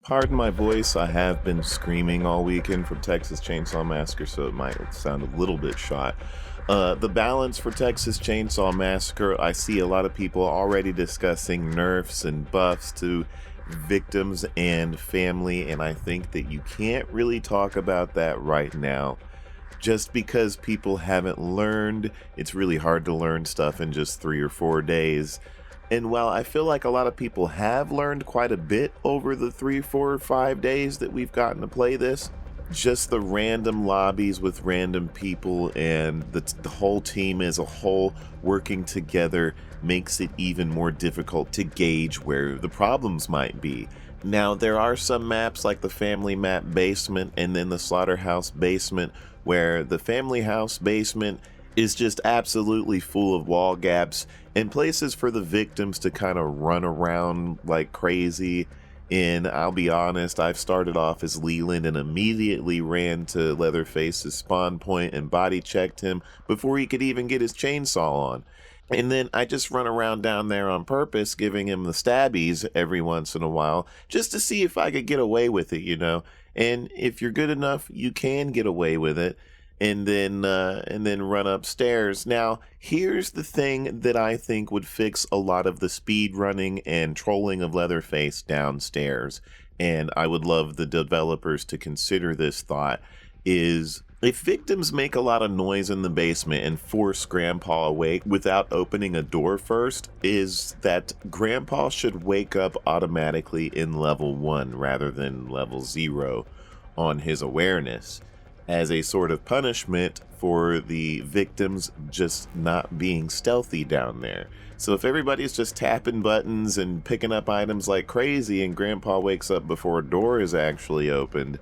Pardon my voice, I have been screaming all weekend from Texas Chain Saw Massacre, so it might sound a little bit shot. The balance for Texas Chainsaw Massacre, I see a lot of people already discussing nerfs and buffs to victims and family, and I think that you can't really talk about that right now. Just because people haven't learned, it's really hard to learn stuff in just 3 or 4 days. And while I feel like a lot of people have learned quite a bit over the 3, 4, 5 days that we've gotten to play this, just the random lobbies with random people and the whole team as a whole working together makes it even more difficult to gauge where the problems might be. Now, there are some maps like the Family Map Basement and then the Slaughterhouse Basement, where the Family House Basement is just absolutely full of wall gaps and places for the victims to kind of run around like crazy. And I'll be honest, I've started off as Leland and immediately ran to Leatherface's spawn point and body checked him before he could even get his chainsaw on. And then I just run around down there on purpose, giving him the stabbies every once in a while, just to see if I could get away with it, you know. And if you're good enough, you can get away with it, and then run upstairs. Now, here's the thing that I think would fix a lot of the speed running and trolling of Leatherface downstairs, and I would love the developers to consider this thought, is if victims make a lot of noise in the basement and force Grandpa awake without opening a door first, is that Grandpa should wake up automatically in level 1 rather than level 0 on his awareness, as a sort of punishment for the victims just not being stealthy down there. So if everybody's just tapping buttons and picking up items like crazy and Grandpa wakes up before a door is actually opened,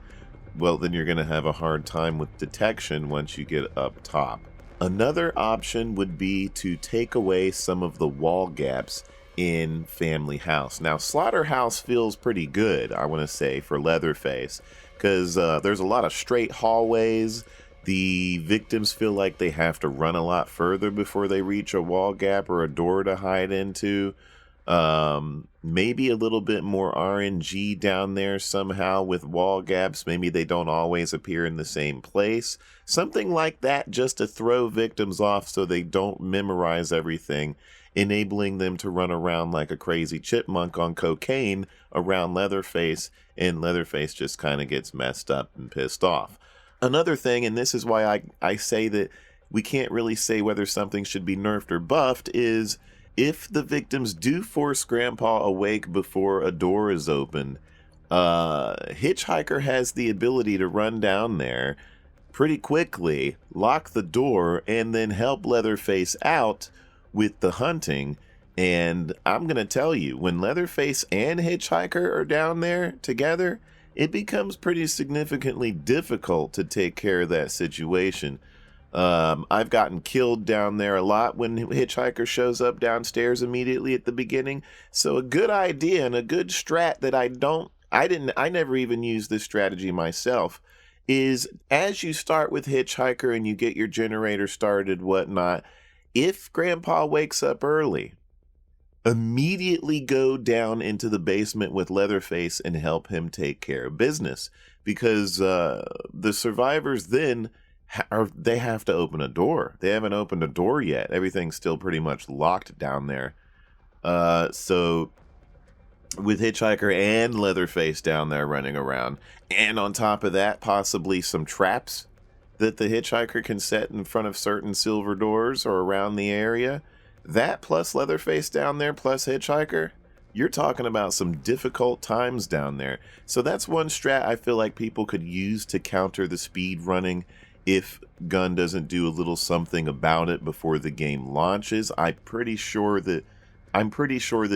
well, then you're going to have a hard time with detection once you get up top. Another option would be to take away some of the wall gaps in Family House. Now, Slaughterhouse feels pretty good, I want to say, for Leatherface, because there's a lot of straight hallways. The victims feel like they have to run a lot further before they reach a wall gap or a door to hide into. Maybe a little bit more RNG down there somehow with wall gaps. Maybe they don't always appear in the same place. Something like that, just to throw victims off so they don't memorize everything, enabling them to run around like a crazy chipmunk on cocaine around Leatherface, and Leatherface just kind of gets messed up and pissed off. Another thing, and this is why I say that we can't really say whether something should be nerfed or buffed, is if the victims do force Grandpa awake before a door is open, Hitchhiker has the ability to run down there pretty quickly, lock the door, and then help Leatherface out with the hunting. And I'm going to tell you, when Leatherface and Hitchhiker are down there together, it becomes pretty significantly difficult to take care of that situation. I've gotten killed down there a lot when Hitchhiker shows up downstairs immediately at the beginning. So a good idea and a good strat that I never even used this strategy myself, is as you start with Hitchhiker and you get your generator started, whatnot, if Grandpa wakes up early, immediately go down into the basement with Leatherface and help him take care of business, because the survivors then they have to open a door. They haven't opened a door yet. Everything's still pretty much locked down there. So with Hitchhiker and Leatherface down there running around, and on top of that, possibly some traps that the Hitchhiker can set in front of certain silver doors or around the area, that plus Leatherface down there plus Hitchhiker, you're talking about some difficult times down there. So that's one strat I feel like people could use to counter the speed running if Gun doesn't do a little something about it before the game launches. I'm pretty sure that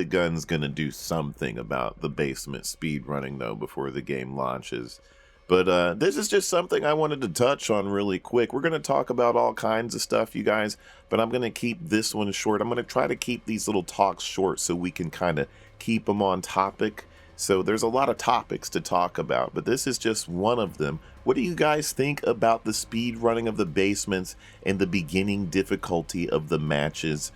Gun's gonna do something about the basement speed running though before the game launches. But this is just something I wanted to touch on really quick. We're going to talk about all kinds of stuff, you guys, but I'm going to keep this one short. I'm going to try to keep these little talks short so we can kind of keep them on topic. So there's a lot of topics to talk about, but this is just one of them. What do you guys think about the speed running of the basements and the beginning difficulty of the matches?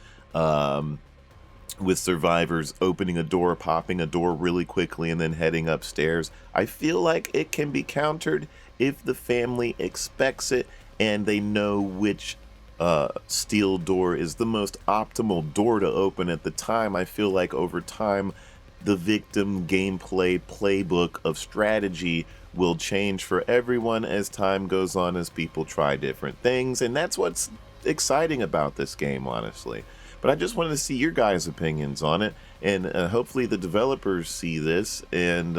with survivors opening a door, popping a door really quickly, and then heading upstairs. I feel like it can be countered if the family expects it and they know which steel door is the most optimal door to open at the time. I feel like over time, the victim gameplay playbook of strategy will change for everyone as time goes on, as people try different things, and that's what's exciting about this game, honestly. But I just wanted to see your guys' opinions on it, and hopefully the developers see this, and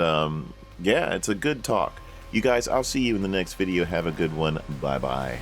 yeah, it's a good talk. You guys, I'll see you in the next video. Have a good one. Bye-bye.